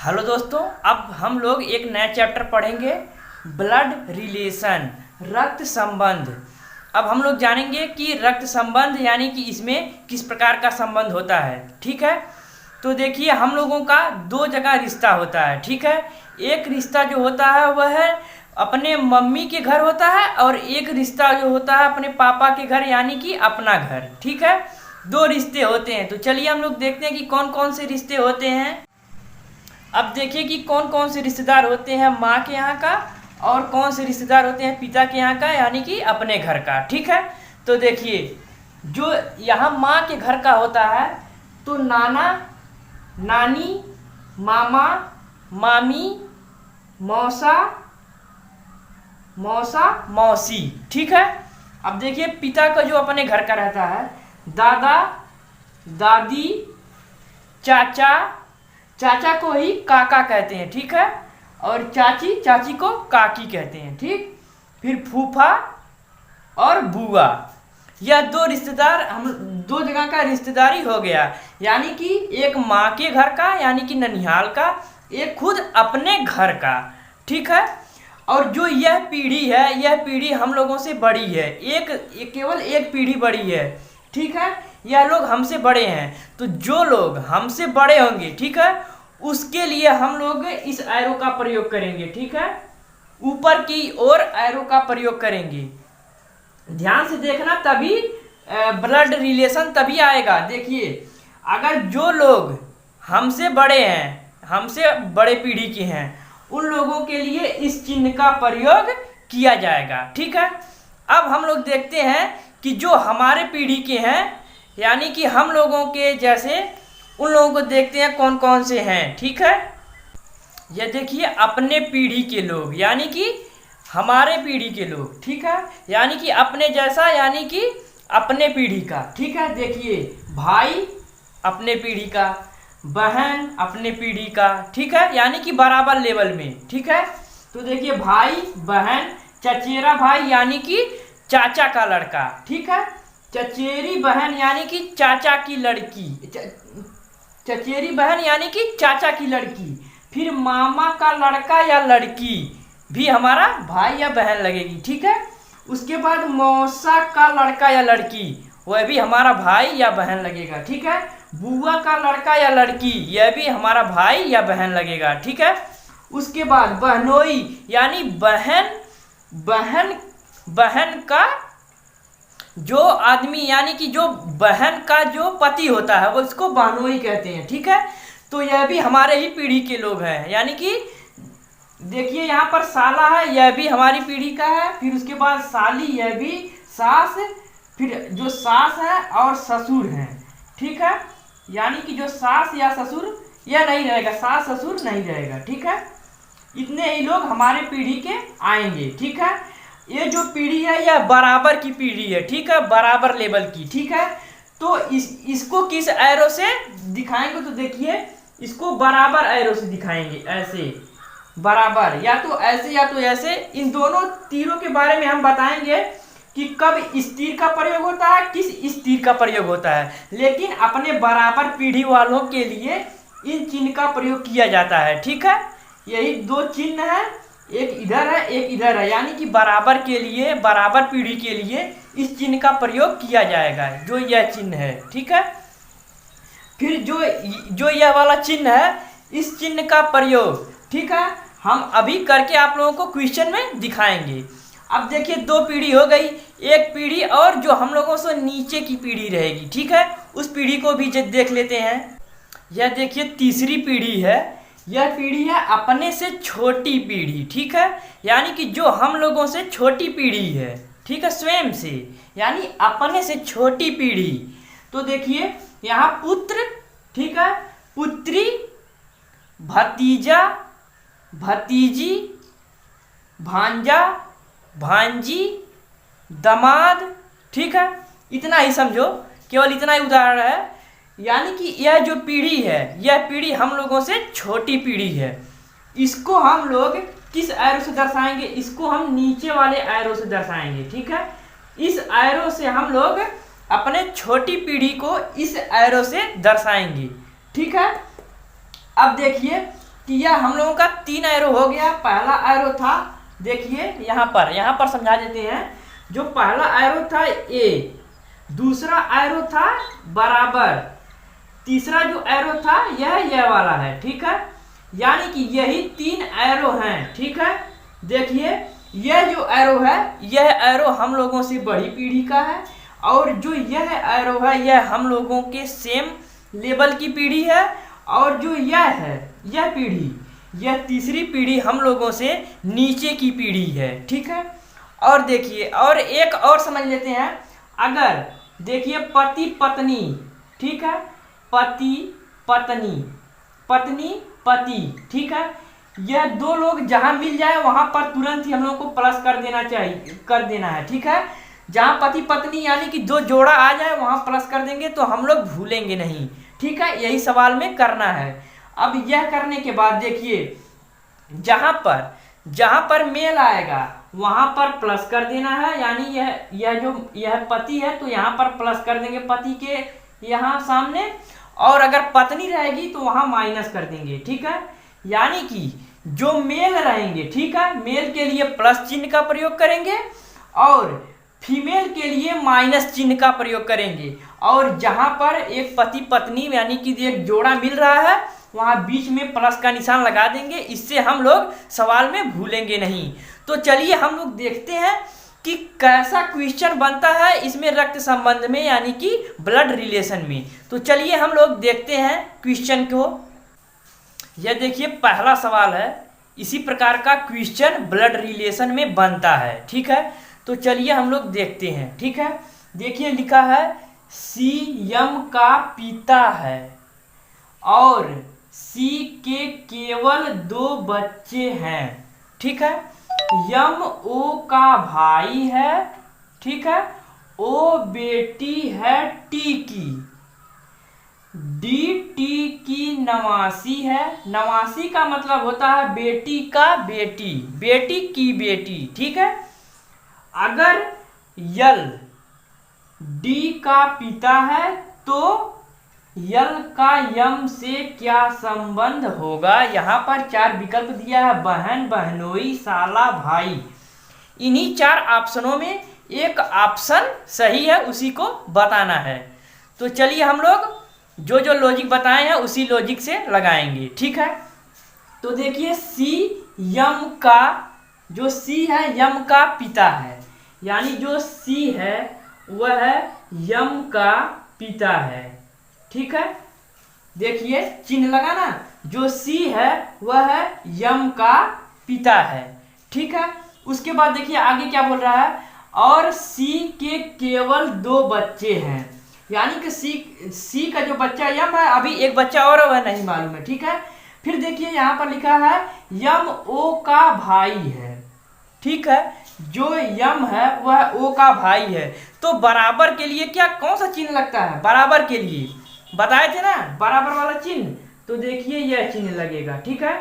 Hello दोस्तों, अब हम लोग एक नया चैप्टर पढ़ेंगे, ब्लड रिलेशन, रक्त संबंध। अब हम लोग जानेंगे कि रक्त संबंध यानी कि इसमें किस प्रकार का संबंध होता है। ठीक है, तो देखिए हम लोगों का दो जगह रिश्ता होता है। ठीक है, एक रिश्ता जो होता है वह है अपने मम्मी के घर होता है और एक रिश्ता जो होता है अपने पापा के घर यानी कि अपना घर। ठीक है, दो रिश्ते होते हैं। तो चलिए हम लोग देखते हैं कि कौन कौन से रिश्ते होते हैं। अब देखिए कि कौन कौन से रिश्तेदार होते हैं माँ के यहाँ का और कौन से रिश्तेदार होते हैं पिता के यहाँ का यानी कि अपने घर का। ठीक है, तो देखिए जो यहाँ माँ के घर का होता है तो नाना नानी, मामा मामी, मौसा मौसा मौसी। ठीक है, अब देखिए पिता का जो अपने घर का रहता है दादा दादी, चाचा, चाचा को ही काका कहते हैं। ठीक है, और चाची, चाची को काकी कहते हैं। ठीक, फिर फूफा और बुआ। यह दो रिश्तेदार, हम दो जगह का रिश्तेदारी हो गया, यानी कि एक माँ के घर का यानी कि ननिहाल का, एक खुद अपने घर का। ठीक है, और जो यह पीढ़ी है यह पीढ़ी हम लोगों से बड़ी है, केवल एक पीढ़ी बड़ी है। ठीक है, यह लोग हमसे बड़े हैं, तो जो लोग हमसे बड़े होंगे, ठीक है, उसके लिए हम लोग इस एरो का प्रयोग करेंगे। ठीक है, ऊपर की ओर एरो का प्रयोग करेंगे। ध्यान से देखना, तभी ब्लड रिलेशन तभी आएगा। देखिए अगर जो लोग हमसे बड़े हैं, हमसे बड़े पीढ़ी के हैं, उन लोगों के लिए इस चिन्ह का प्रयोग किया जाएगा। ठीक है, अब हम लोग देखते हैं कि जो हमारे पीढ़ी के हैं यानी कि हम लोगों के जैसे, उन लोगों को देखते हैं कौन कौन से हैं। ठीक है, ये देखिए अपने पीढ़ी के लोग यानी कि हमारे पीढ़ी के लोग। ठीक है, यानी कि अपने जैसा यानी कि अपने पीढ़ी का। ठीक है, देखिए भाई अपने पीढ़ी का, बहन अपने पीढ़ी का। ठीक है, यानी कि बराबर लेवल में। ठीक है, तो देखिए भाई बहन, चचेरा भाई यानी कि चाचा का लड़का। ठीक है, चचेरी बहन यानी कि चाचा की लड़की, चचेरी बहन यानी कि चाचा की लड़की। फिर मामा का लड़का या लड़की भी हमारा भाई या बहन लगेगी। ठीक है, उसके बाद मौसा का लड़का या लड़की, वह भी हमारा भाई या बहन लगेगा। ठीक है, बुआ का लड़का या लड़की, यह भी हमारा भाई या बहन लगेगा। ठीक है, उसके बाद बहनोई यानी बहन, बहन का जो आदमी यानी कि जो बहन का जो पति होता है वो इसको बहनोई कहते हैं। ठीक है, तो यह भी हमारे ही पीढ़ी के लोग हैं, यानी कि देखिए यहाँ पर साला है, यह भी हमारी पीढ़ी का है। फिर उसके बाद साली, यह भी सास, फिर जो सास है और ससुर हैं। ठीक है, यानी कि जो सास या ससुर यह नहीं रहेगा, सास ससुर नहीं रहेगा। ठीक है, इतने ही लोग हमारे पीढ़ी के आएंगे। ठीक है, ये जो पीढ़ी है यह बराबर की पीढ़ी है। ठीक है, बराबर लेवल की। ठीक है, तो इसको किस एरो से दिखाएंगे, तो देखिए इसको बराबर एरो से दिखाएंगे, ऐसे बराबर, या तो ऐसे या तो ऐसे। इन दोनों तीरों के बारे में हम बताएंगे कि कब इस तीर का प्रयोग होता है, किस इस तीर का प्रयोग होता है, लेकिन अपने बराबर पीढ़ी वालों के लिए इन चिन्ह का प्रयोग किया जाता है। ठीक है, यही दो चिन्ह है, एक इधर है एक इधर है, यानी कि बराबर के लिए, बराबर पीढ़ी के लिए इस चिन्ह का प्रयोग किया जाएगा, जो यह चिन्ह है। ठीक है, फिर जो यह वाला चिन्ह है, इस चिन्ह का प्रयोग, ठीक है, हम अभी करके आप लोगों को क्वेश्चन में दिखाएंगे। अब देखिए दो पीढ़ी हो गई, एक पीढ़ी और जो हम लोगों से नीचे की पीढ़ी रहेगी। ठीक है, उस पीढ़ी को भी देख लेते हैं। यह देखिए तीसरी पीढ़ी है, यह पीढ़ी है अपने से छोटी पीढ़ी। ठीक है, यानी कि जो हम लोगों से छोटी पीढ़ी है, ठीक है, स्वयं से यानी अपने से छोटी पीढ़ी। तो देखिए यहाँ पुत्र, ठीक है, पुत्री, भतीजा, भतीजी, भांजा, भांजी, दामाद। ठीक है, इतना ही समझो, केवल इतना ही उदाहरण है। यानी कि यह जो पीढ़ी है यह पीढ़ी हम लोगों से छोटी पीढ़ी है। इसको हम लोग किस एरो से दर्शाएंगे, इसको हम नीचे वाले एरो से दर्शाएंगे। ठीक है, इस एरो से हम लोग अपने छोटी पीढ़ी को इस एरो से दर्शाएंगे। ठीक है, अब देखिए कि यह हम लोगों का 3 एरो हो गया। पहला एरो था, देखिए यहाँ पर समझा देते हैं। जो पहला एरो था ए, दूसरा एरो था बराबर, तीसरा जो एरो था यह वाला है, ठीक है। यानी कि यही 3 एरो हैं, ठीक है। देखिए यह जो एरो है, यह एरो हम लोगों से बड़ी पीढ़ी का है, और जो यह एरो है यह हम लोगों के सेम लेवल की पीढ़ी है, और जो यह है, यह पीढ़ी, यह तीसरी पीढ़ी हम लोगों से नीचे की पीढ़ी है, ठीक है। और देखिए, और एक और समझ लेते हैं। अगर देखिए पति पत्नी, ठीक है, पति पत्नी, पत्नी पति, ठीक है, यह 2 लोग जहां मिल जाए वहां पर तुरंत ही हम लोग को प्लस कर देना है, ठीक है। जहां पति पत्नी यानी कि 2 जोड़ा आ जाए वहां प्लस कर देंगे, तो हम लोग भूलेंगे नहीं, ठीक है। यही सवाल में करना है। अब यह करने के बाद देखिए, जहां पर मेल आएगा वहां पर प्लस कर देना है। यानी यह पति है तो यहाँ पर प्लस कर देंगे पति के यहाँ सामने, और अगर पत्नी रहेगी तो वहां माइनस कर देंगे, ठीक है। यानी कि जो मेल रहेंगे, ठीक है, मेल के लिए प्लस चिन्ह का प्रयोग करेंगे और फीमेल के लिए माइनस चिन्ह का प्रयोग करेंगे। और जहां पर एक पति पत्नी यानी कि एक जोड़ा मिल रहा है वहां बीच में प्लस का निशान लगा देंगे। इससे हम लोग सवाल में भूलेंगे नहीं। तो चलिए हम लोग देखते हैं कि कैसा क्वेश्चन बनता है इसमें रक्त संबंध में, यानी कि ब्लड रिलेशन में। तो चलिए हम लोग देखते हैं क्वेश्चन को। यह देखिए पहला सवाल है, इसी प्रकार का क्वेश्चन ब्लड रिलेशन में बनता है, ठीक है। तो चलिए हम लोग देखते हैं, ठीक है। देखिए लिखा है सीएम का पिता है और सी के केवल 2 बच्चे हैं, ठीक है। यम ओ का भाई है, ठीक है। ओ बेटी है टी की, डी टी की नवासी है। नवासी का मतलब होता है बेटी का बेटी, बेटी की बेटी, ठीक है। अगर यल डी का पिता है तो यल का यम से क्या संबंध होगा। यहाँ पर 4 विकल्प दिया है, बहन, बहनोई, साला, भाई। इन्हीं 4 ऑप्शनों में एक ऑप्शन सही है, उसी को बताना है। तो चलिए हम लोग जो लॉजिक बताए हैं उसी लॉजिक से लगाएंगे, ठीक है। तो देखिए सी यम का, जो सी है यम का पिता है, यानी जो सी है वह यम का पिता है, ठीक है। देखिए चिन्ह लगाना, जो सी है वह यम का पिता है, ठीक है। उसके बाद देखिए आगे क्या बोल रहा है, और सी के केवल 2 बच्चे हैं। यानी कि सी का जो बच्चा यम है, अभी एक बच्चा और वह नहीं मालूम है, ठीक है। फिर देखिए यहाँ पर लिखा है यम ओ का भाई है, ठीक है। जो यम है वह ओ का भाई है। तो बराबर के लिए क्या कौन सा चिन्ह लगता है, बराबर के लिए बताए थे ना, बराबर वाला चिन्ह। तो देखिए यह चिन्ह लगेगा, ठीक है।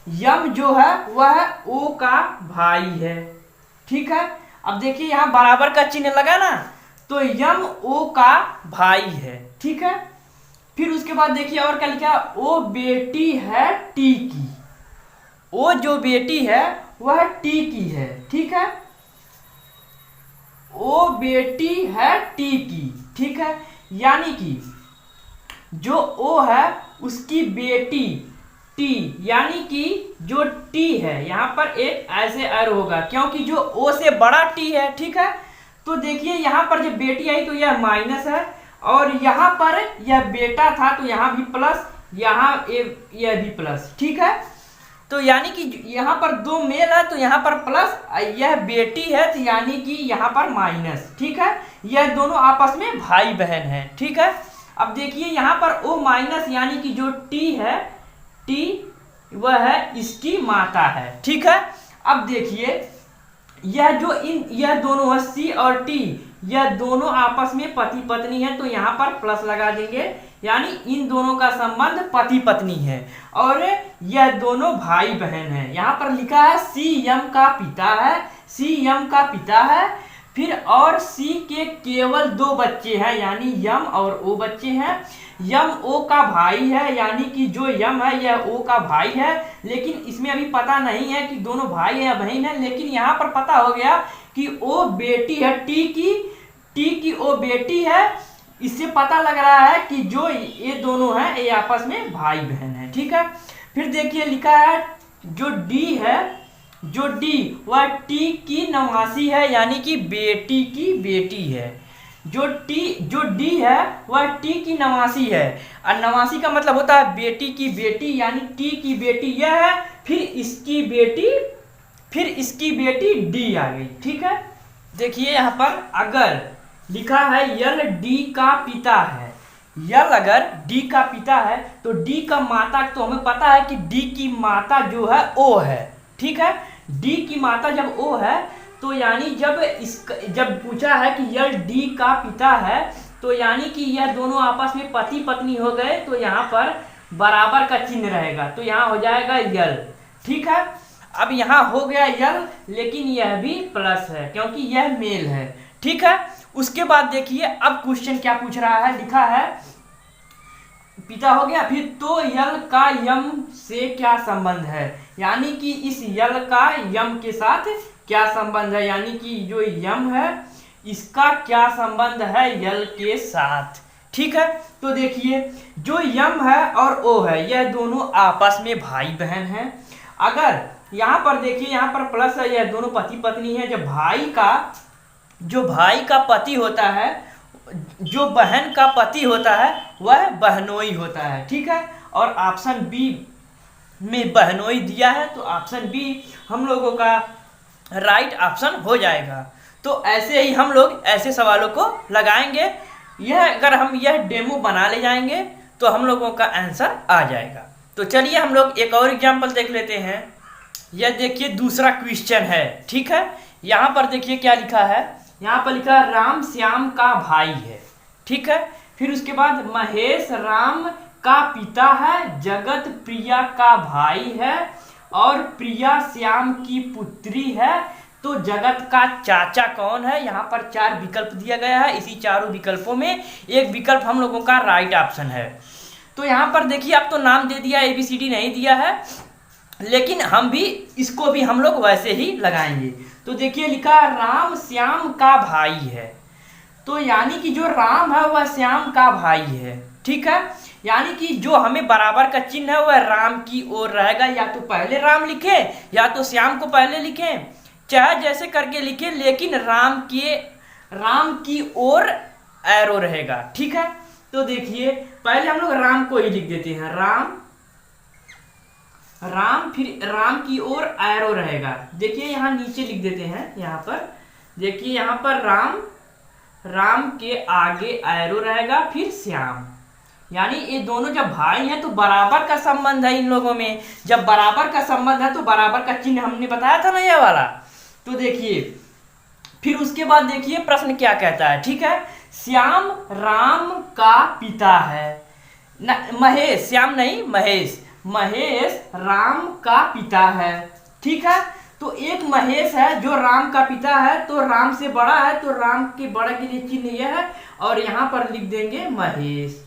यम जो है वह ओ का भाई है, ठीक है। अब देखिए यहाँ बराबर का चिन्ह लगा ना, तो यम ओ का भाई है, ठीक है। फिर उसके बाद देखिए और क्या लिखा, ओ बेटी है टी की। ओ जो बेटी है वह टी की है, ठीक है। ओ बेटी है टी की, ठीक है। यानी कि जो ओ है उसकी बेटी टी, यानी कि जो टी है यहाँ पर एक ऐसे एरो होगा क्योंकि जो ओ से बड़ा टी है, ठीक है। तो देखिए यहाँ पर जब बेटी आई तो यह माइनस है, और यहाँ पर यह बेटा था तो यहाँ भी प्लस, यहाँ यह भी प्लस, ठीक है। तो यानी कि यहाँ पर 2 मेल है तो यहाँ पर प्लस, यह बेटी है तो यानी कि यहाँ पर माइनस, ठीक है। यह दोनों आपस में भाई बहन है, ठीक है। अब देखिए यहाँ पर ओ माइनस यानी कि जो टी है, टी वह है इसकी माता है, ठीक है। अब देखिए यह दोनों है सी और टी, यह दोनों आपस में पति पत्नी है, तो यहाँ पर प्लस लगा देंगे। यानी इन दोनों का संबंध पति पत्नी है, और यह दोनों भाई बहन है। यहाँ पर लिखा है सी यम का पिता है, सी यम का पिता है। फिर और सी के केवल 2 बच्चे हैं, यानी यम और ओ बच्चे हैं। यम ओ का भाई है, यानी कि जो यम है यह ओ का भाई है, लेकिन इसमें अभी पता नहीं है कि दोनों भाई है या बहन है, लेकिन यहाँ पर पता हो गया कि ओ बेटी है, टी की ओ बेटी है। इससे पता लग रहा है कि जो ये दोनों हैं ये आपस में भाई बहन है। ठीक है, फिर देखिए लिखा है जो डी है, जो डी वह टी की नवासी है, यानी कि बेटी की बेटी है। जो डी है वह टी की नवासी है, और नवासी का मतलब होता है बेटी की बेटी, यानी टी की बेटी यह है, फिर इसकी बेटी डी आ गई। ठीक है, देखिए यहाँ पर अगर लिखा है यल डी का पिता है, यल अगर डी का पिता है तो डी का माता, तो हमें पता है कि डी की माता जो है ओ है। ठीक है, डी की माता जब ओ है तो यानी जब पूछा है कि यल डी का पिता है, तो यानी कि यह दोनों आपस में पति पत्नी हो गए, तो यहाँ पर बराबर का चिन्ह रहेगा, तो यहाँ हो जाएगा यल। ठीक है, अब यहाँ हो गया यल, लेकिन यह भी प्लस है क्योंकि यह मेल है। ठीक है, उसके बाद देखिए अब क्वेश्चन क्या पूछ रहा है, लिखा है पिता हो गया, फिर तो यल का यम से क्या संबंध है, यानी कि इस यल का यम के साथ क्या संबंध है, यानी कि जो यम है इसका क्या संबंध है यल के साथ। ठीक है, तो देखिए जो यम है और ओ है यह दोनों आपस में भाई बहन हैं। अगर यहाँ पर देखिए यहाँ पर प्लस है, यह दोनों पति पत्नी है। जो भाई का पति होता है, जो बहन का पति होता है वह बहनोई होता है। ठीक है, और ऑप्शन बी में बहनोई दिया है, तो ऑप्शन बी हम लोगों का राइट ऑप्शन हो जाएगा। तो ऐसे ही हम लोग ऐसे सवालों को लगाएंगे, अगर हम यह डेमो बना ले जाएंगे तो हम लोगों का आंसर आ जाएगा। तो चलिए हम लोग एक और एग्जाम्पल देख लेते हैं। यह देखिए दूसरा क्वेश्चन है। ठीक है, यहाँ पर देखिए क्या लिखा है, यहाँ पर लिखा है राम श्याम का भाई है। ठीक है, फिर उसके बाद महेश राम का पिता है, जगत प्रिया का भाई है, और प्रिया श्याम की पुत्री है। तो जगत का चाचा कौन है, यहाँ पर 4 विकल्प दिया गया है, इसी चारों विकल्पों में एक विकल्प हम लोगों का राइट ऑप्शन है। तो यहाँ पर देखिए अब तो नाम दे दिया, ABCD नहीं दिया है, लेकिन इसको भी हम लोग वैसे ही लगाएंगे। तो देखिए लिखा राम श्याम का भाई है, तो यानी कि जो राम है वह श्याम का भाई है। ठीक है, यानी कि जो हमें बराबर का चिन्ह है वह राम की ओर रहेगा, या तो पहले राम लिखे या तो श्याम को पहले लिखें, चाहे जैसे करके लिखें, लेकिन राम की ओर एरो रहेगा। ठीक है, तो देखिए पहले हम लोग राम को ही लिख देते हैं, राम फिर राम की ओर एरो रहेगा। देखिए यहाँ नीचे लिख देते हैं, यहाँ पर देखिए यहाँ पर राम के आगे एरो रहेगा, फिर श्याम, यानी ये दोनों जब भाई हैं तो बराबर का संबंध है इन लोगों में। जब बराबर का संबंध है तो बराबर का चिन्ह हमने बताया था ना ये वाला। तो देखिए फिर उसके बाद देखिए प्रश्न क्या कहता है। ठीक है, श्याम राम का पिता है, महेश, श्याम नहीं महेश राम का पिता है। ठीक है, तो एक महेश है जो राम का पिता है, तो राम से बड़ा है, तो राम के बड़ा के लिए चिन्ह यह है, और यहाँ पर लिख देंगे महेश।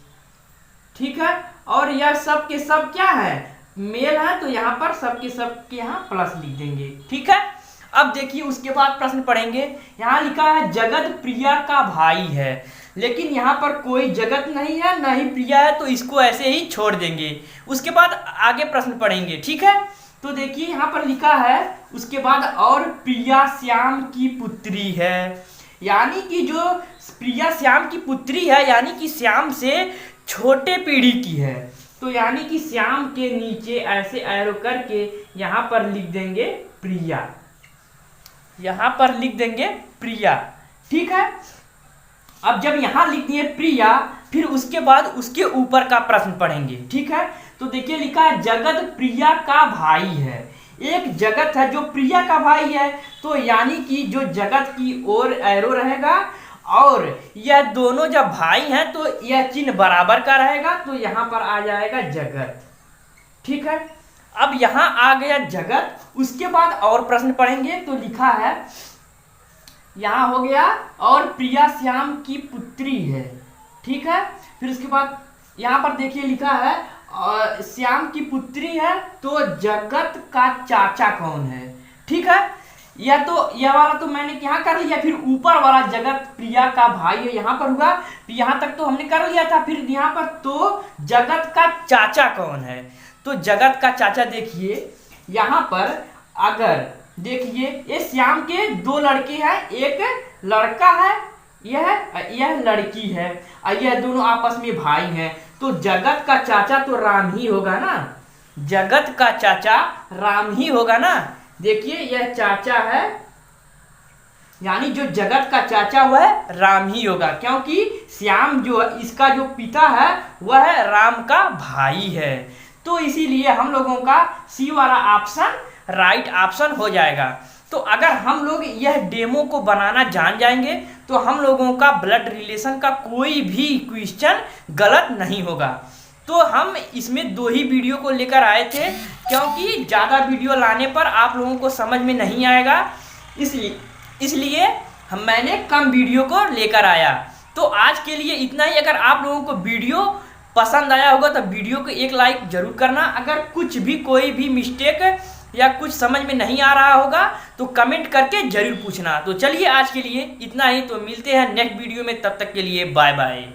ठीक है, और यह सब के सब क्या है, मेल है, तो यहाँ पर सब के यहाँ प्लस लिख देंगे। ठीक है, अब देखिए उसके बाद प्रश्न पढ़ेंगे। यहाँ लिखा है जगत प्रिया का भाई है, लेकिन यहाँ पर कोई जगत नहीं है ना ही प्रिया है, तो इसको ऐसे ही छोड़ देंगे। उसके बाद आगे प्रश्न पढ़ेंगे। ठीक है, तो देखिए यहाँ पर लिखा है उसके बाद और प्रिया श्याम की पुत्री है, यानी कि जो प्रिया श्याम की पुत्री है यानी कि श्याम से छोटे पीढ़ी की है, तो यानी कि श्याम के नीचे ऐसे एरो करके यहाँ पर लिख देंगे प्रिया, यहाँ पर लिख देंगे प्रिया। ठीक है, अब जब यहाँ लिख दिए प्रिया, फिर उसके बाद उसके ऊपर का प्रश्न पढ़ेंगे। ठीक है, तो देखिए लिखा है जगत प्रिया का भाई है, एक जगत है जो प्रिया का भाई है, तो यानी कि जो जगत की ओर एरो रहेगा, और यह दोनों जब भाई हैं तो यह चिन्ह बराबर का रहेगा, तो यहाँ पर आ जाएगा जगत। ठीक है, अब यहाँ आ गया जगत, उसके बाद और प्रश्न पढ़ेंगे। तो लिखा है यहाँ हो गया और प्रिया श्याम की पुत्री है। ठीक है, फिर उसके बाद यहाँ पर देखिए लिखा है श्याम की पुत्री है तो जगत का चाचा कौन है। ठीक है, यह वाला तो मैंने यहाँ कर लिया। फिर ऊपर वाला जगत प्रिया का भाई है, यहाँ पर हुआ। यहाँ तक तो हमने कर लिया था। फिर यहाँ पर तो जगत का चाचा कौन है, तो जगत का चाचा देखिए यहाँ पर, अगर देखिए ये श्याम के दो लड़के हैं, एक लड़का है, यह लड़की है, और यह दोनों आपस में भाई हैं। तो जगत का चाचा तो राम ही होगा ना, जगत का चाचा राम ही होगा ना। देखिए यह चाचा है, यानी जो जगत का चाचा वह राम ही होगा, क्योंकि श्याम जो इसका जो पिता है वह राम का भाई है। तो इसीलिए हम लोगों का सी वाला ऑप्शन राइट ऑप्शन हो जाएगा। तो अगर हम लोग यह डेमो को बनाना जान जाएंगे तो हम लोगों का ब्लड रिलेशन का कोई भी क्वेश्चन गलत नहीं होगा। तो हम इसमें 2 ही वीडियो को लेकर आए थे, क्योंकि ज़्यादा वीडियो लाने पर आप लोगों को समझ में नहीं आएगा, इसलिए मैंने कम वीडियो को लेकर आया। तो आज के लिए इतना ही। अगर आप लोगों को वीडियो पसंद आया होगा तो वीडियो को एक लाइक जरूर करना। अगर कुछ भी कोई भी मिस्टेक या कुछ समझ में नहीं आ रहा होगा तो कमेंट करके जरूर पूछना। तो चलिए आज के लिए इतना ही, तो मिलते हैं नेक्स्ट वीडियो में, तब तक के लिए बाय बाय।